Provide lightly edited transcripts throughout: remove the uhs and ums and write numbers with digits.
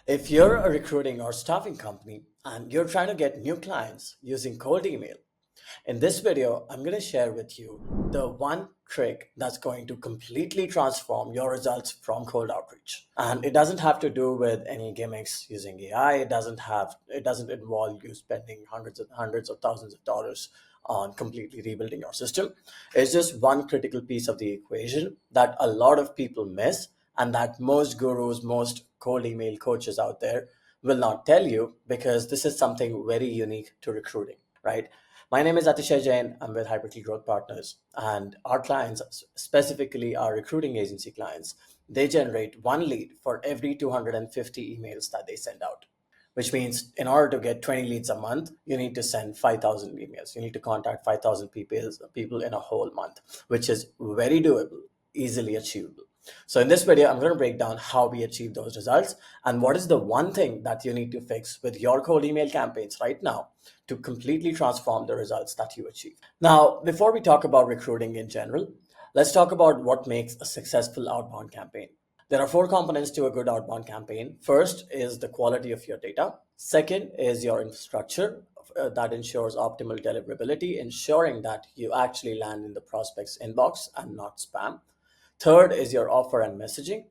If you're a recruiting or staffing company and you're trying to get new clients using cold email, in this video, I'm going to share with you the one trick that's going to completely transform your results from cold outreach. And it doesn't have to do with any gimmicks using AI. It doesn't involve you spending hundreds of thousands of dollars on completely rebuilding your system. It's just one critical piece of the equation that a lot of people miss and that most gurus, most cold email coaches out there will not tell you because this is something very unique to recruiting, right? My name is Atishay Jain. I'm with Hyperke Growth Partners, and our clients, specifically our recruiting agency clients, they generate one lead for every 250 emails that they send out, which means in order to get 20 leads a month, you need to send 5,000 emails. You need to contact 5,000 people in a whole month, which is very doable, easily achievable. So in this video, I'm going to break down how we achieve those results and what is the one thing that you need to fix with your cold email campaigns right now to completely transform the results that you achieve. Now, before we talk about recruiting in general, let's talk about what makes a successful outbound campaign. There are four components to a good outbound campaign. First is the quality of your data. Second is your infrastructure that ensures optimal deliverability, ensuring that you actually land in the prospect's inbox and not spam. Third is your offer and messaging.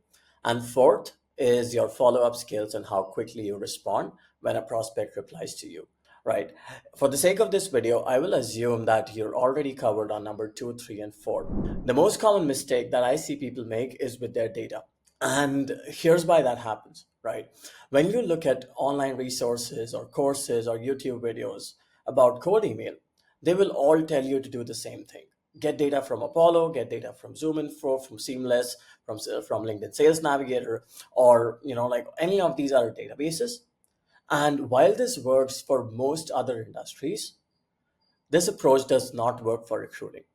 And fourth is your follow-up skills and how quickly you respond when a prospect replies to you, right? For the sake of this video, I will assume that you're already covered on number 2, 3, and 4. The most common mistake that I see people make is with their data. And here's why that happens, right? When you look at online resources or courses or YouTube videos about cold email, they will all tell you to do the same thing. Get data from Apollo, get data from ZoomInfo, from Seamless, from LinkedIn Sales Navigator, or like any of these other databases. And while this works for most other industries, this approach does not work for recruiting.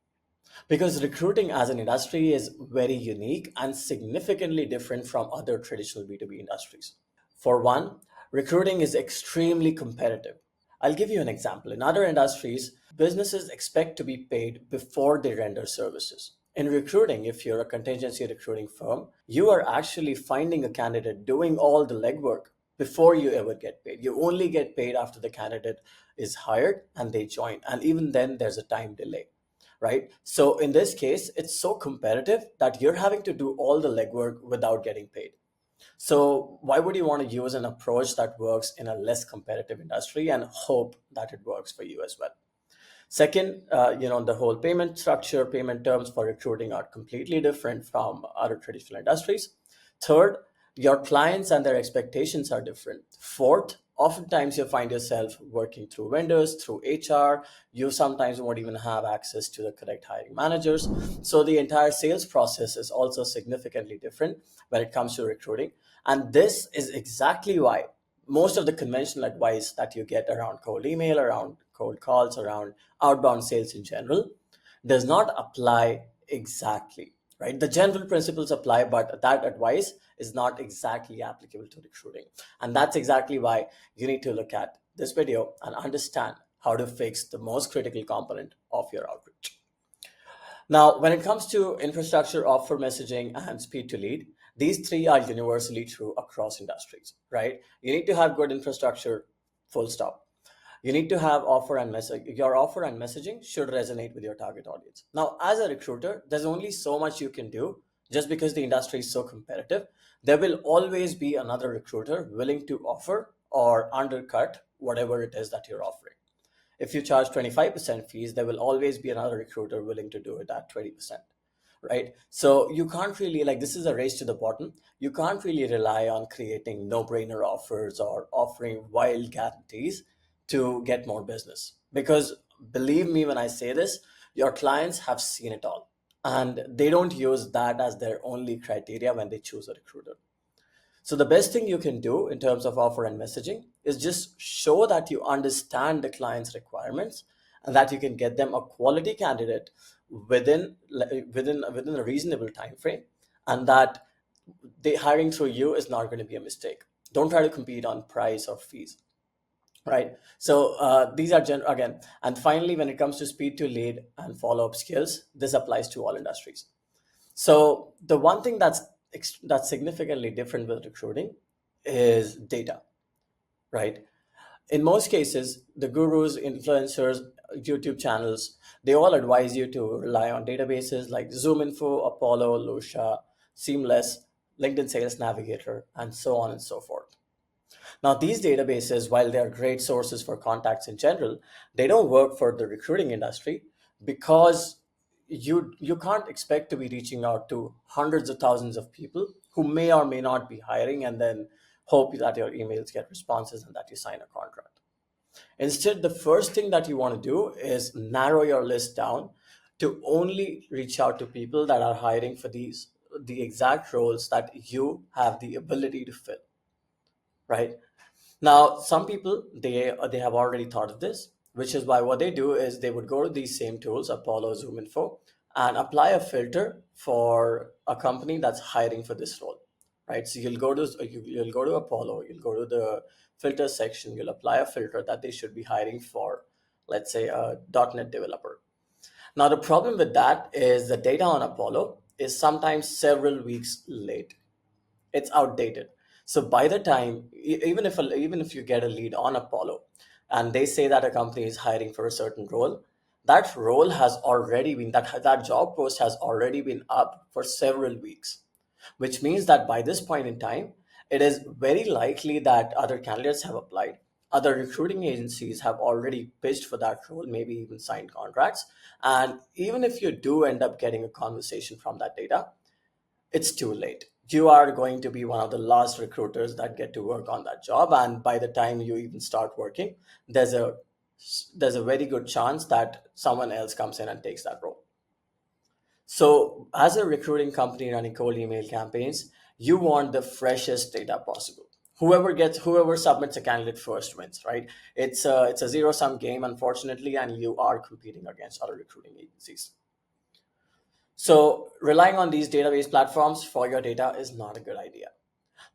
Because recruiting as an industry is very unique and significantly different from other traditional B2B industries. For one, recruiting is extremely competitive. I'll give you an example. In other industries, businesses expect to be paid before they render services. In recruiting, if you're a contingency recruiting firm, you are actually finding a candidate doing all the legwork before you ever get paid. You only get paid after the candidate is hired and they join. And even then, there's a time delay, right? So in this case, it's so competitive that you're having to do all the legwork without getting paid. So why would you want to use an approach that works in a less competitive industry and hope that it works for you as well? Second, the whole payment structure, payment terms for recruiting are completely different from other traditional industries. Third, your clients and their expectations are different. Fourth, oftentimes you find yourself working through vendors, through HR. You sometimes won't even have access to the correct hiring managers. So the entire sales process is also significantly different when it comes to recruiting. And this is exactly why most of the conventional advice that you get around cold email, around cold calls, around outbound sales in general does not apply exactly, right? The general principles apply, but that advice is not exactly applicable to recruiting. And that's exactly why you need to look at this video and understand how to fix the most critical component of your outreach. Now, when it comes to infrastructure, offer messaging, and speed to lead, these three are universally true across industries, right? You need to have good infrastructure, full stop. You need to have offer and message. Your offer and messaging should resonate with your target audience. Now, as a recruiter, there's only so much you can do just because the industry is so competitive. There will always be another recruiter willing to offer or undercut whatever it is that you're offering. If you charge 25% fees, there will always be another recruiter willing to do it at 20%, right? So you can't really, like, this is a race to the bottom. You can't really rely on creating no-brainer offers or offering wild guarantees to get more business. Because believe me when I say this, your clients have seen it all. And they don't use that as their only criteria when they choose a recruiter. So the best thing you can do in terms of offer and messaging is just show that you understand the client's requirements and that you can get them a quality candidate within a reasonable time frame, and that the hiring through you is not going to be a mistake. Don't try to compete on price or fees, right? So these are again, and finally, when it comes to speed to lead and follow-up skills, this applies to all industries. So the one thing that's significantly different with recruiting is data, right? In most cases, the gurus, influencers, YouTube channels, they all advise you to rely on databases like ZoomInfo, Apollo, Lucia, Seamless, LinkedIn Sales Navigator, and so on and so forth. Now, these databases, while they are great sources for contacts in general, they don't work for the recruiting industry because you can't expect to be reaching out to hundreds of thousands of people who may or may not be hiring and then hope that your emails get responses and that you sign a contract. Instead, the first thing that you want to do is narrow your list down to only reach out to people that are hiring for the exact roles that you have the ability to fill, right? Now, some people they have already thought of this, which is why what they do is they would go to these same tools, Apollo, ZoomInfo, and apply a filter for a company that's hiring for this role, right? So you'll go to Apollo, you'll go to the filter section, you'll apply a filter that they should be hiring for, let's say, a .NET developer. Now, the problem with that is the data on Apollo is sometimes several weeks late. It's outdated. So by the time, even if you get a lead on Apollo, and they say that a company is hiring for a certain role, that role has already been that job post has already been up for several weeks, which means that by this point in time, it is very likely that other candidates have applied. Other recruiting agencies have already pitched for that role, maybe even signed contracts. And even if you do end up getting a conversation from that data, it's too late. You are going to be one of the last recruiters that get to work on that job, and by the time you even start working, there's a there's a very good chance that someone else comes in and takes that role. So as a recruiting company running cold email campaigns, you want the freshest data possible. Whoever submits a candidate first wins, right? It's a zero sum game, unfortunately, and you are competing against other recruiting agencies. So relying on these database platforms for your data is not a good idea.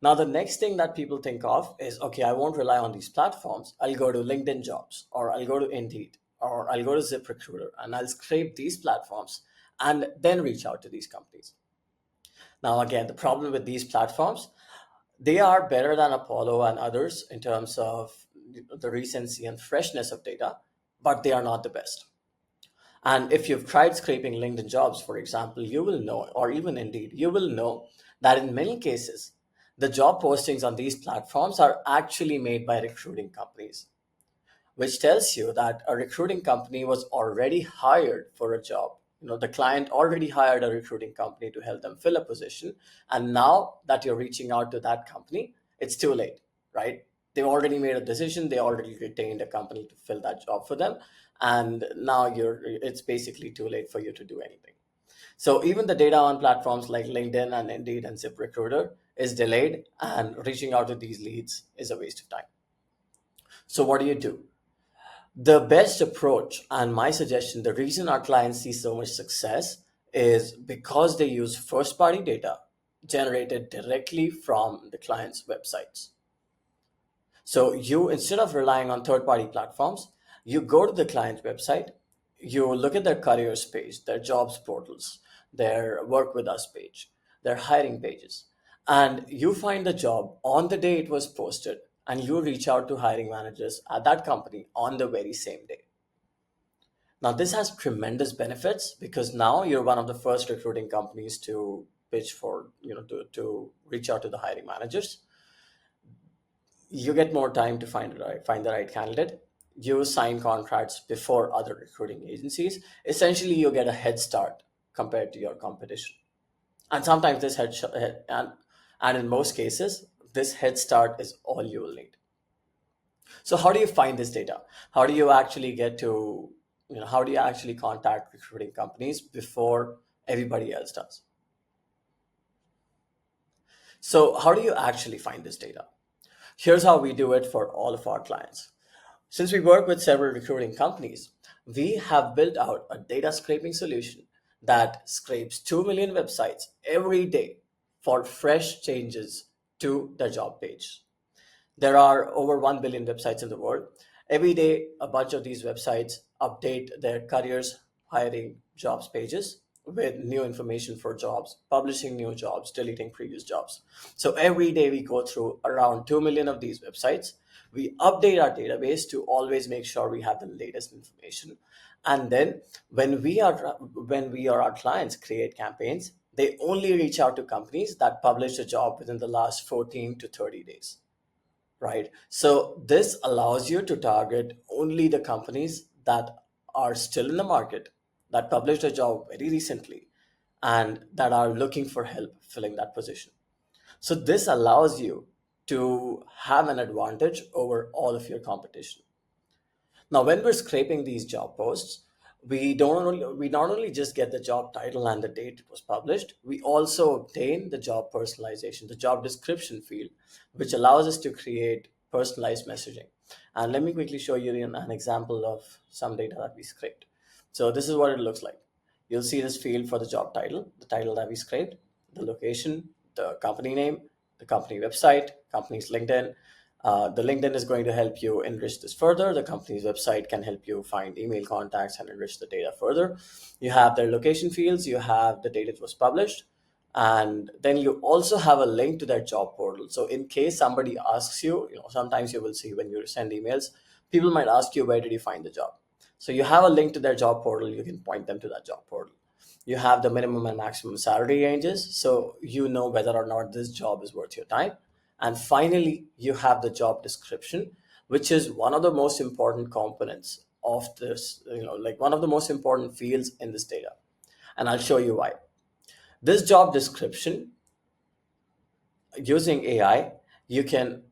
Now, the next thing that people think of is, okay, I won't rely on these platforms. I'll go to LinkedIn Jobs, or I'll go to Indeed, or I'll go to ZipRecruiter, and I'll scrape these platforms and then reach out to these companies. Now, again, the problem with these platforms, they are better than Apollo and others in terms of the recency and freshness of data, but they are not the best. And if you've tried scraping LinkedIn jobs, for example, you will know, or even Indeed, you will know that in many cases, the job postings on these platforms are actually made by recruiting companies, which tells you that a recruiting company was already hired for a job. The client already hired a recruiting company to help them fill a position. And now that you're reaching out to that company, it's too late, right? They've already made a decision. They already retained a company to fill that job for them. And now it's basically too late for you to do anything. So even the data on platforms like LinkedIn and Indeed and ZipRecruiter is delayed, and reaching out to these leads is a waste of time. So what do you do? The best approach, and my suggestion, the reason our clients see so much success is because they use first party data generated directly from the client's websites. So you, instead of relying on third party platforms, you go to the client's website, you look at their careers page, their jobs portals, their work with us page, their hiring pages, and you find the job on the day it was posted, and you reach out to hiring managers at that company on the very same day. Now, this has tremendous benefits because now you're one of the first recruiting companies to pitch for, to reach out to the hiring managers. You get more time to find the right candidate. You sign contracts before other recruiting agencies. Essentially, you get a head start compared to your competition. And sometimes and in most cases, this head start is all you will need. So how do you find this data? How do you actually how do you actually contact recruiting companies before everybody else does? So how do you actually find this data? Here's how we do it for all of our clients. Since we work with several recruiting companies, we have built out a data scraping solution that scrapes 2 million websites every day for fresh changes to the job page. There are over 1 billion websites in the world. Every day, a bunch of these websites update their careers, hiring, jobs pages with new information for jobs, publishing new jobs, deleting previous jobs. So every day we go through around 2 million of these websites. We update our database to always make sure we have the latest information. And then when we are our clients create campaigns, they only reach out to companies that publish a job within the last 14 to 30 days, right? So this allows you to target only the companies that are still in the market, that published a job very recently, and that are looking for help filling that position. So this allows you to have an advantage over all of your competition. Now, when we're scraping these job posts, we not only just get the job title and the date it was published, we also obtain the job personalization, the job description field, which allows us to create personalized messaging. And let me quickly show you an example of some data that we scraped. So this is what it looks like. You'll see this field for the title that we scraped, the location, the company name, the company website, company's LinkedIn. The LinkedIn is going to help you enrich this further. The company's website can help you find email contacts and enrich the data further. You have their location fields, you have the date it was published, and then you also have a link to their job portal. So in case somebody asks you, sometimes you will see when you send emails, people might ask you, where did you find the job? So you have a link to their job portal, you can point them to that job portal. You have the minimum and maximum salary ranges, so you know whether or not this job is worth your time. And finally, you have the job description, which is one of the most important components of this, like one of the most important fields in this data. And I'll show you why. This job description, using AI, you can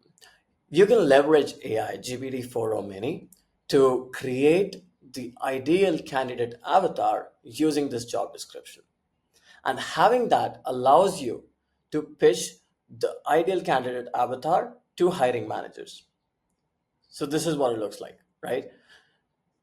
leverage AI, GPT-4o Mini, to create the ideal candidate avatar using this job description. And having that allows you to pitch the ideal candidate avatar to hiring managers. So this is what it looks like, right?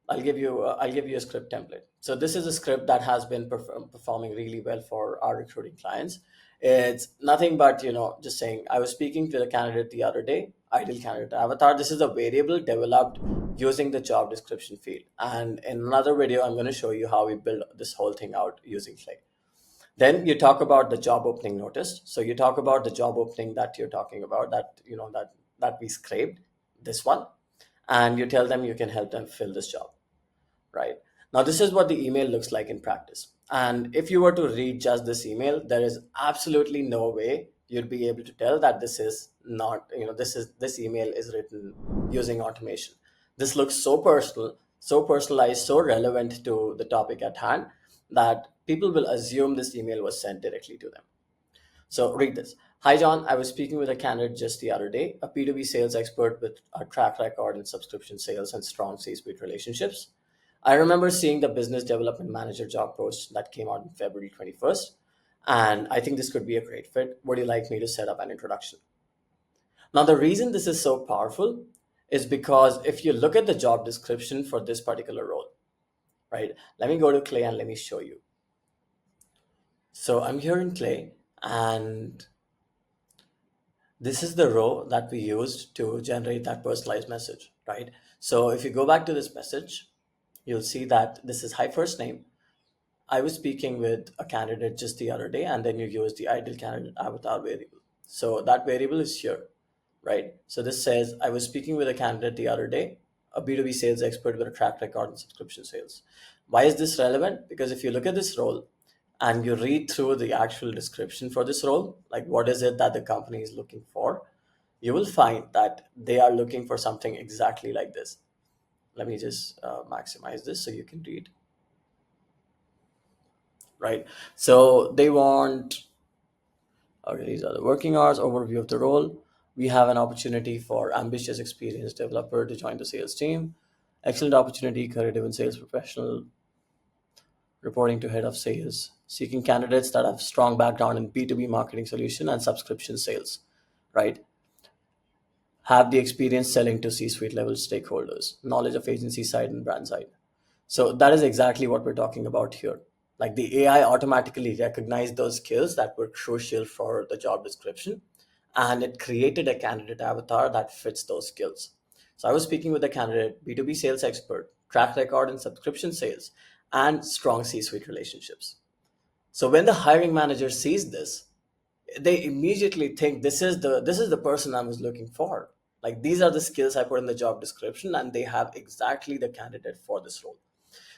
I'll give you a script template. So this is a script that has been performing really well for our recruiting clients. It's nothing but just saying, I was speaking to the candidate the other day, ideal candidate avatar. This is a variable developed using the job description field. And in another video, I'm going to show you how we build this whole thing out using Clay. Then you talk about the job opening notice. So you talk about the job opening that you're talking about, that we scraped, this one, and you tell them you can help them fill this job, right? Now, this is what the email looks like in practice. And if you were to read just this email, there is absolutely no way you'd be able to tell that this is not, this email is written using automation. This looks so personal, so personalized, so relevant to the topic at hand that people will assume this email was sent directly to them. So read this. Hi, John. I was speaking with a candidate just the other day, a B2B sales expert with a track record in subscription sales and strong C-suite relationships. I remember seeing the business development manager job post that came out on February 21st, and I think this could be a great fit. Would you like me to set up an introduction? Now, the reason this is so powerful is because if you look at the job description for this particular role, right? Let me go to Clay and let me show you. So I'm here in Clay, and this is the row that we used to generate that personalized message, right? So if you go back to this message, you'll see that this is hi first name. I was speaking with a candidate just the other day, and then you use the ideal candidate avatar variable. So that variable is here, right? So this says, I was speaking with a candidate the other day, a B2B sales expert with a track record in subscription sales. Why is this relevant? Because if you look at this role and you read through the actual description for this role, like what is it that the company is looking for, you will find that they are looking for something exactly like this. Let me just maximize this so you can read, right? So they want, okay, these are the working hours, overview of the role. We have an opportunity for ambitious, experienced developer to join the sales team. Excellent opportunity, career-driven sales professional, reporting to head of sales, seeking candidates that have strong background in B2B marketing solution and subscription sales, right? Have the experience selling to C-suite level stakeholders, knowledge of agency side and brand side. So that is exactly what we're talking about here. Like the AI automatically recognized those skills that were crucial for the job description, and it created a candidate avatar that fits those skills. So I was speaking with a candidate, B2B sales expert, track record in subscription sales, and strong C-suite relationships. So when the hiring manager sees this, they immediately think this is the person I was looking for. Like these are the skills I put in the job description, and they have exactly the candidate for this role.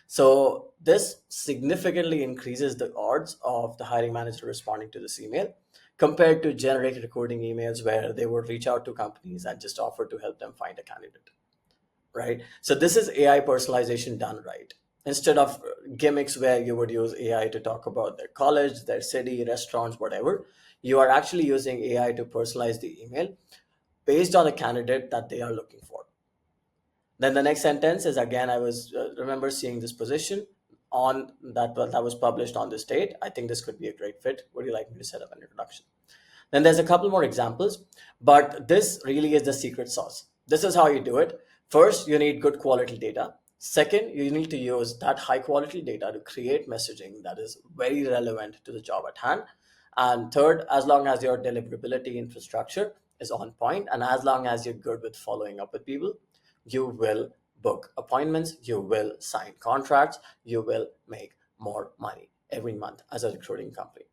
So this significantly increases the odds of the hiring manager responding to this email compared to generic recruiting emails where they would reach out to companies and just offer to help them find a candidate, right? So this is AI personalization done right. Instead of gimmicks where you would use AI to talk about their college, their city, restaurants, whatever, you are actually using AI to personalize the email based on the candidate that they are looking for. Then the next sentence is again, I was remember seeing this position on that was published on this date. I think this could be a great fit. Would you like me to set up an introduction? Then there's a couple more examples, but this really is the secret sauce. This is how you do it. First, you need good quality data. Second, you need to use that high quality data to create messaging that is very relevant to the job at hand. And third, as long as your deliverability infrastructure is on point and as long as you're good with following up with people, you will book appointments, you will sign contracts, you will make more money every month as a recruiting company.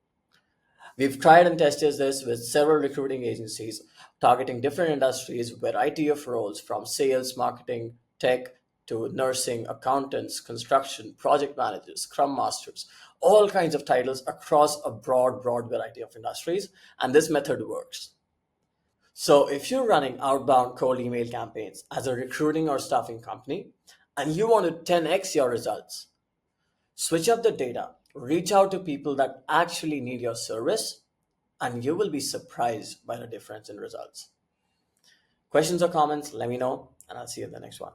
We've tried and tested this with several recruiting agencies targeting different industries, variety of roles from sales, marketing, tech to nursing, accountants, construction, project managers, scrum masters, all kinds of titles across a broad variety of industries. And this method works. So if you're running outbound cold email campaigns as a recruiting or staffing company and you want to 10x your results, switch up the data, reach out to people that actually need your service, and you will be surprised by the difference in results. Questions or comments, let me know, and I'll see you in the next one.